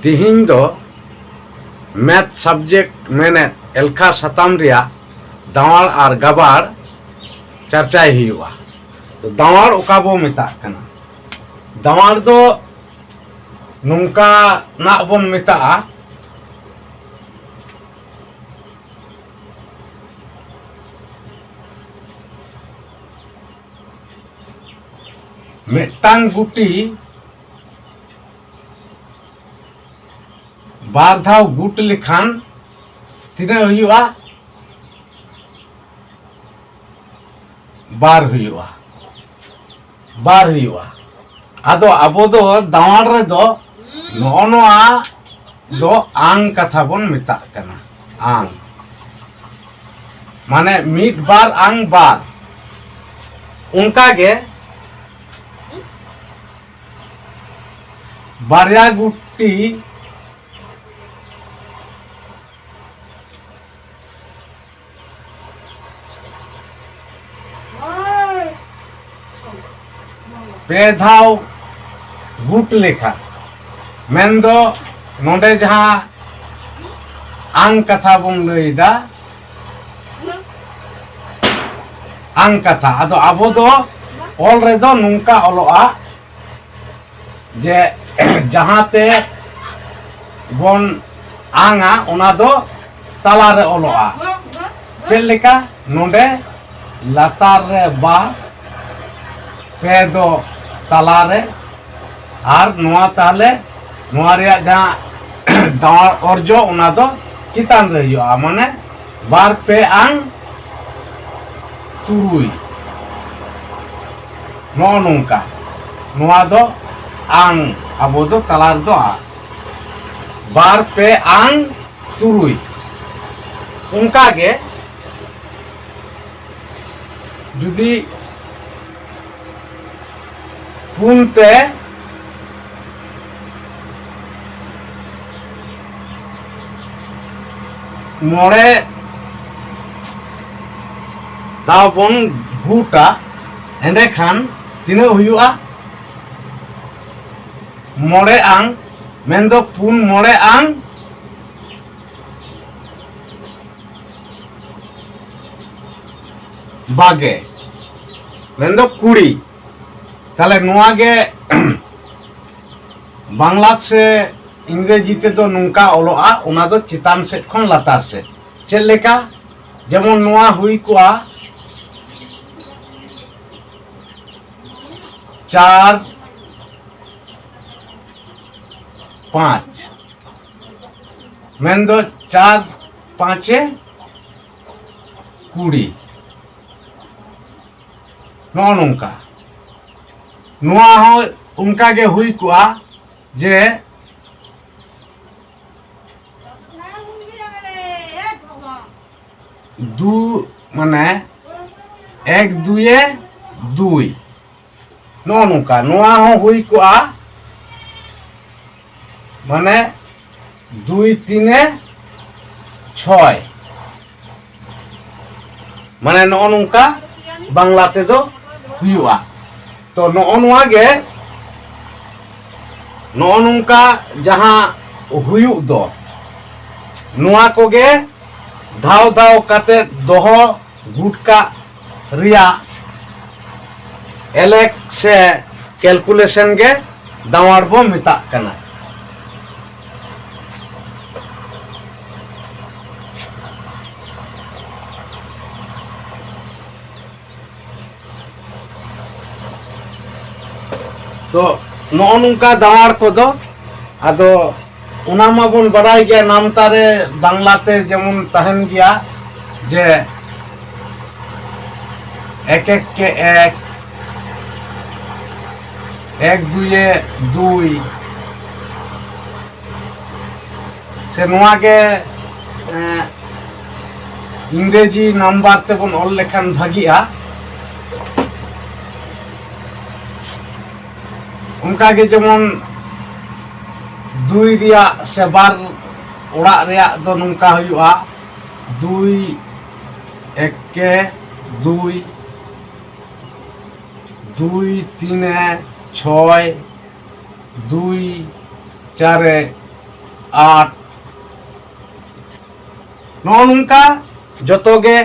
तिहिं दो math subject मेने एलखा सताम रिया दावाड़ और गबाड़ चर्चाय हुआ। तो दावाड़ ओका बो मेताग कना, दावाड़ दो नुंका ना बोन मेतागा मिट्टांग गुटी बार धाव गुट लिखान तीना हुआ बार हुआ बार हुआ। आदो अबो दो दावाड़ रे दो नोआ दो आंग कथा बोन मेताग कना। आंग माने मीट बार आंग बार उनका गे बारिया गुटी पे धाव गुट लेखा मेन दो नोडे जहां आंग कथा बोन लईदा आंग कथा। आदो अबो दो ऑल रे दो नुंका ऑलोआ जे जहां ते बोन आंगा उना दो तला रे ऑलोआ चेल लेका नोडे लातार रे बा पे दो तला रे आर नोआ ताले नोआ रे जहां दावाड़ अर्जो उना दो चितान रे हुआ माने बार पे आंग तुरुई नो नुंका नोआ दो आंग अबो दो तलार दो आ बार पे आंग तुरुई उनका गे जुदी पुनते मोड़े दाव बोन गुटा एंडे खान तीना हुआ मोड़े आंग मेन दो पुन मोड़े आंग बागे मेन दो कुड़ी। ताले नुआ गे बांग्ला से इंग्रेजी ते दो नुंका ऑलोआ उना दो चितान सेट खन लातार से चेल लेका जेमन नुआ हुई कुआ 4 5 मेन दो 4 5 20 नो नुंका नुआ हो उनका गे हुई कुआ जे दू माने 1 2 2 नो नुंका नुआ हो हुई कुआ माने 2 3 6 माने नो नुंका बांग्ला ते दो हुआ। तो नुआ गे नो नुंका जहां हुयु दो नुआ को गे धाव धाव काते दोहो गुटका रिया एलेक से कैलकुलेशन गे दावाड़ बो मेताग कना। तो नो नुंका दावाड़ को दो आदो उना मा बोन बड़ाई गया नाम तारे बांग्ला ते जेमन तहन गया जे एक एक के एक 1 2 2 से नुआ के इंग्रेजी नंबर ते बोन ऑल लेखान भागिया उनका के जेमन 2 रिया से बार ओड़ा रिया दो नुंका हुआ 2 1 के 2 2 3 6 2 4 8 ᱱᱚᱜᱼᱚ ᱱᱚᱝᱠᱟ ᱡᱚᱛᱚ ᱜᱮ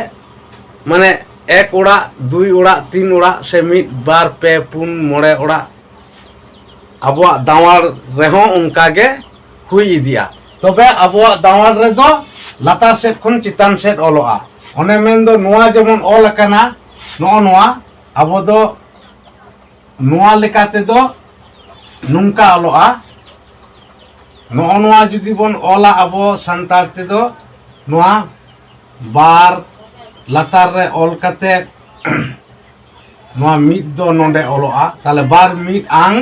ᱢᱟᱱᱮ 1 ᱚᱲᱟᱜ 2 ᱚᱲᱟᱜ 3 ᱚᱲᱟᱜ ᱥᱮ 1 2 3 4 5 ᱚᱲᱟᱜ ᱟᱵᱚᱣᱟᱜ ᱫᱟᱣᱟᱲ ᱨᱮᱦᱚᱸ ᱚᱱᱠᱟ ᱜᱮ ᱦᱩᱭ ᱤᱫᱤᱜᱼᱟ। ᱛᱚᱵᱮ ᱟᱵᱚᱣᱟᱜ ᱫᱟᱣᱟᱲ ᱨᱮᱫᱚ ᱞᱟᱛᱟᱨ ᱥᱮᱫ ᱠᱷᱚᱱ ᱪᱮᱛᱟᱱ ᱥᱮᱫ ᱚᱞᱚᱜᱼᱟ। ᱚᱱᱮ ᱢᱮᱱᱫᱚ ᱱᱚᱣᱟ ᱡᱮᱢᱚᱱ ᱚᱞ ᱟᱠᱟᱱᱟ ᱱᱚᱜᱼᱚ ᱱᱚᱣᱟ ᱟᱵᱚ ᱫᱚ ᱱᱚᱣᱟ ᱞᱮᱠᱟ ᱛᱮᱫᱚ ᱱᱚᱝᱠᱟ ᱚᱞᱚᱜᱼᱟ। ᱱᱚᱜᱼᱚ ᱱᱚᱣᱟ ᱡᱩᱫᱤ ᱵᱚᱱ ᱚᱞᱟ ᱟᱵᱚ ᱥᱟᱱᱛᱟᱲ ᱛᱮᱫᱚ ᱱᱚᱣᱟ ᱵᱟᱨ ᱞᱟᱛᱟᱨ ᱨᱮ ᱚᱞ ᱠᱟᱛᱮ ᱱᱚᱣᱟ ᱢᱤᱫ ᱫᱚ ᱱᱚᱰᱮ ᱚᱞᱚᱜᱼᱟ। তাহলে বার মিট আং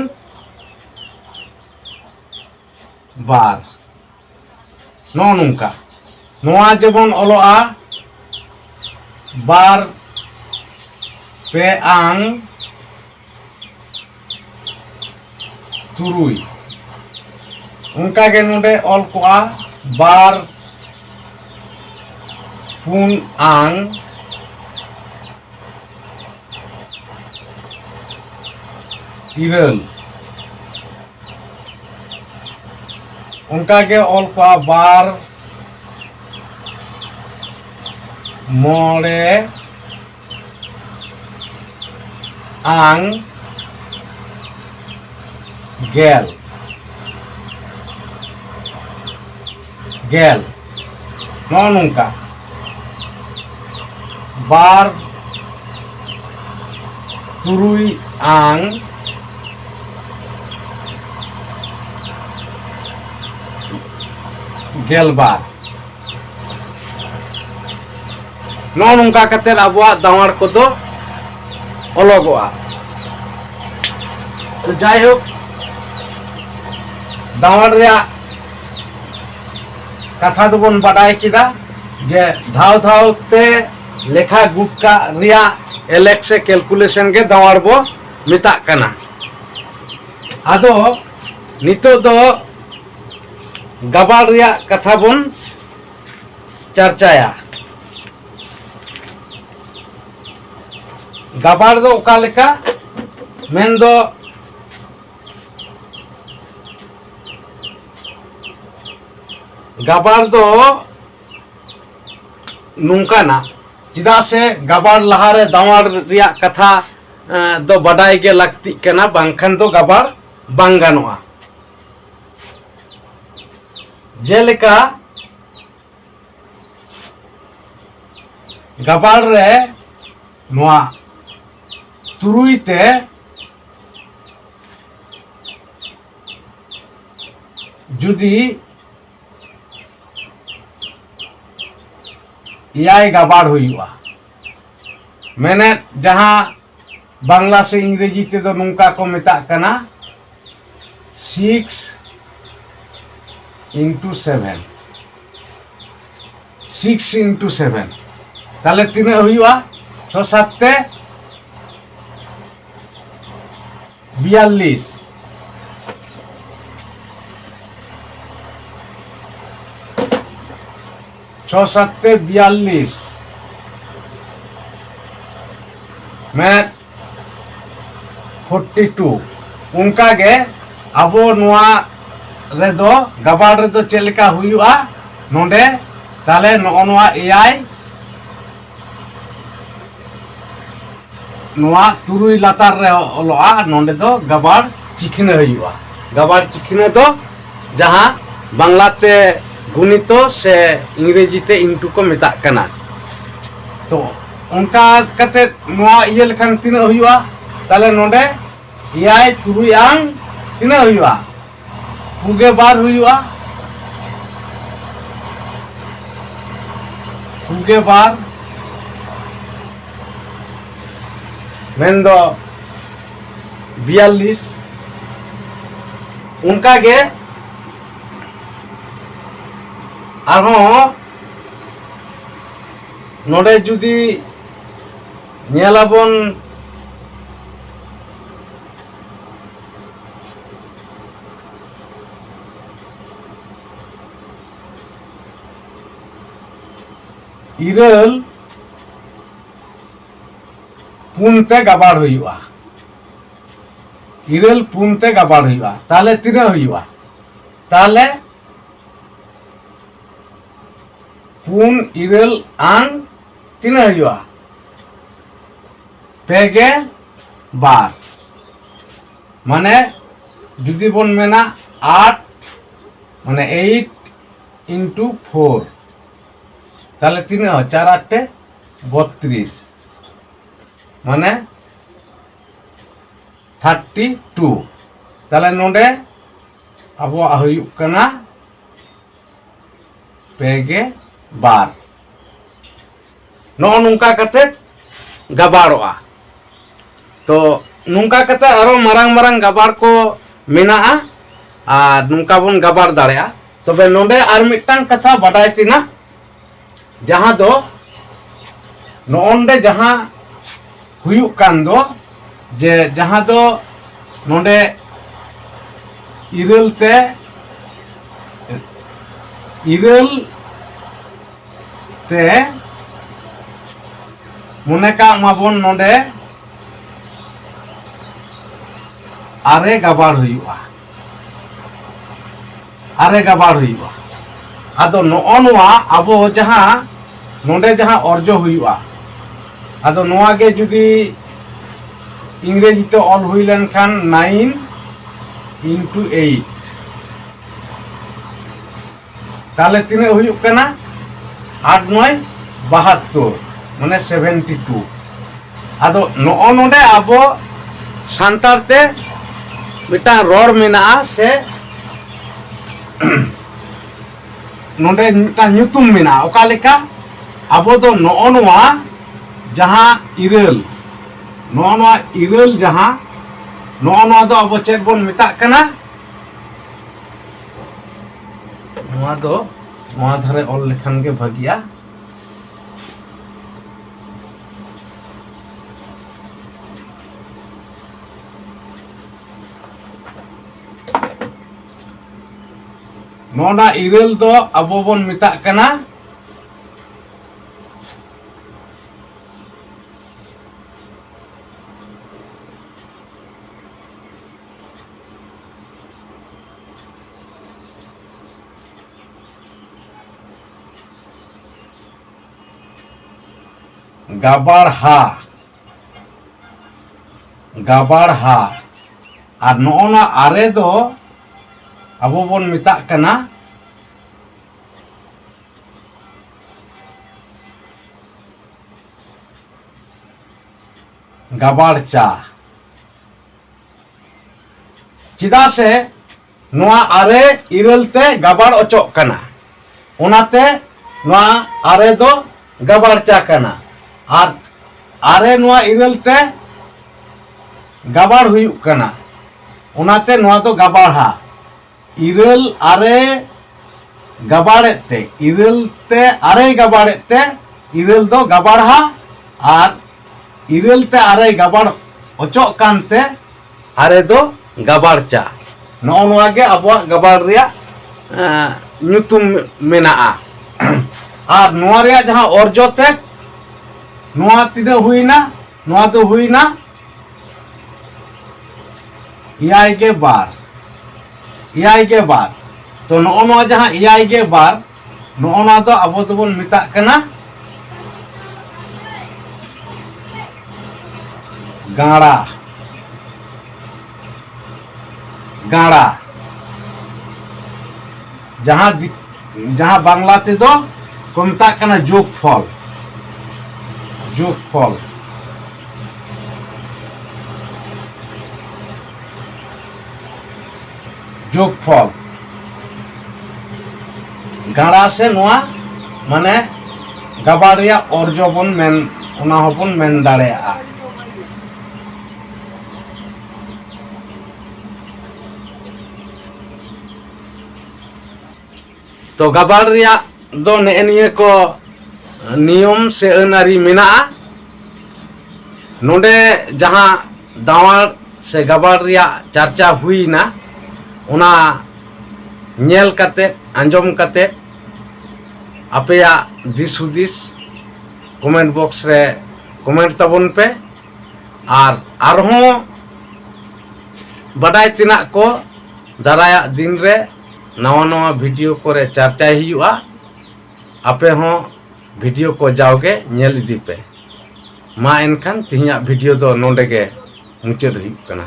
বার ᱱᱚᱜᱼᱚ ᱱᱚᱝᱠᱟ ᱱᱚᱣᱟ যেমন অলᱚᱜᱼᱟ বার পে আং তুরুই ᱚᱱᱠᱟ ᱜᱮ ᱱᱚᱰᱮ ᱚᱞ ᱠᱚᱜᱼᱟ বার পুন আং ইরেল ᱚᱱᱠᱟ ᱜᱮ ᱚᱞ ᱠᱚᱜᱼᱟ বার ᱢᱚᱬᱮ আং গেল গেল ᱱᱚᱜᱼᱚ ᱱᱚᱝᱠᱟ বার তুরুই আং ᱜᱮᱞᱵᱟᱨ ᱱᱚᱜᱼᱚ ᱱᱚᱝᱠᱟ ᱠᱟᱛᱮᱫ ᱟᱵᱚᱣᱟᱜ ᱫᱟᱣᱟᱲ ᱠᱚᱫᱚ ᱚᱞᱚᱜᱚᱜᱼᱟ। ᱛᱚ ᱡᱟᱭᱦᱳᱠ ᱫᱟᱣᱟᱲ ᱨᱮᱭᱟᱜ ᱠᱟᱛᱷᱟ ᱫᱚᱵᱚᱱ ᱵᱟᱰᱟᱭ ᱠᱮᱫᱟ ᱡᱮ ᱫᱷᱟᱣ ᱫᱷᱟᱣ ᱛᱮ লেখা গুড কা রিয়া এলেক সে ক্যালকুলেশন গে দাওয়ার বো মেতাগ কানা। আদো নিতো দো গাবার রিয়া কথা বন চর্চায়া। গাবার দো ওকা লেখা মেন দো গাবার দো নুঙ্কা না चिदा से गाबार लहारे दावार रिया कथा दो बडाई गे लगती कना बांखान दो गाबार बांग गानोआ। जेलेका गाबार रे नोआ तुरुई ते जुदी ইয়াই গাবার হইবা मैंने जहां बांग्ला से इंग्रेजी ते दो नुंका को मेता कना 6 × 7 6 × 7 তাহলে তিনে হইবা 6 7 তে 42 6 7 তে 42 मैं 42 उनका गे अब नोआ रेदो गाबाड़ रेदो चेलेका हुआ नोडे ताले नोआ एआई नोआ तुरुई लातार रे ओलोआ नोडे दो गाबाड़ चिखने हुआ। गाबाड़ चिखने दो जहां बांग्लाते गुणितो से इंग्रेजी ते इंटू को मेता कना। तो उनका कते नोआ इये लेखान तिना हुआ ताले नोडे एआई तुरुई आंग तिना हुआ पुगे बार हुआ पुगे बार मेंदो 42 उनका गे आरों नोडे जुदी नेलाबन इरल पुनते गाबाड़ हुआ इरल पुनते गाबाड़ हुआ ताले तिना हुआ ताले पुन इरल आंग तीना हुआ पेगे बार माने जुदी बन मेना 8 माने 8 इंटू 4 ताले तीना 4 8 32 माने 32 ताले नोडे अब हुयुक कना पेगे बार नो नुंका कते गबाड़ोआ तो नुंका कते आरो मारांग मारांग गबाड़ को मेना आ नुंका बन गबाड़ दाड़ेया तबे नोडे आर मिटांग कथा बाडाय तिना जहां दो नोंडे जहां हुयुक कान दो जे जहां दो नोंडे इरल ते मने का माबन नोंडे आरे गबाड़ हुयुआ आदो नोआ आबो जहां नोंडे जहां अर्जो हुयुआ आदो नोआ गे जुदी इंग्रेजी ते ऑल हुई लेन खान 9 इंटू 8 ताले तीने हुयुक कना 8 9 72 माने 72 आदो नो नोडे आबो सांतार ते मिटा रोड मेना से नोडे मिटा न्यूतुम मेना ओका लेका आबो दो नोआ जहां इरल जहां नोआ दो आबो चेक बोन मिता कना नोआ दो नोआ धारे ऑल लेखन के भागिया नोना इरल दो अबो बन मिता कना गबाड़हा और नोना आरे दो अब बन मिता कना गबाड़चा चिदा से नोआ आरे इरल ते गबाड़ ओचोक कना ओनाते नोआ आरे दो गबाड़चा कना और आरे नोआ इरल ते गबाड़ हुयुक कना ओनाते नोआ दो गबाड़हा इरल आरे गबाड़ेते इरल ते आरे गबाड़ेते इरल दो गबाड़हा और इरल ते आरे गबाड़ ओचोक कानते आरे दो गबाड़चा नोआ गे अबवा गबाड़ रिया न्यूतुम मेनाआ और नोआ रिया जहां अर्जोते नोआ तिना हुईना नोआ दो हुईना 9 गे बार तो नोआ जहां 9 गे बार नोआ दो अब दोबन मिता कना गाड़ा जहां बांग्ला ते दो को मिता कना जोगफल गाड़ा से नोआ माने गबाड़ रिया अर्जो बन मेन ओना होबन मेन दाड़ेया तो गबाड़ रिया दो नेनिए को नियम से अनारी मेना नोडे जहां दावार से गबाड़ रिया चर्चा हुई ना उना नेल कते अंजम कते अपेया दिस हुदिस कमेंट बॉक्स रे कमेंट तबन पे और बडाय तिना को दाराया दिन रे नवा नवा वीडियो करे चर्चा हुआ आपे हों वीडियो को जाओगे नेल इदी पे। मा एनखान तिहियां वीडियो दो नोंडे गे मुचाद हुयुग कना।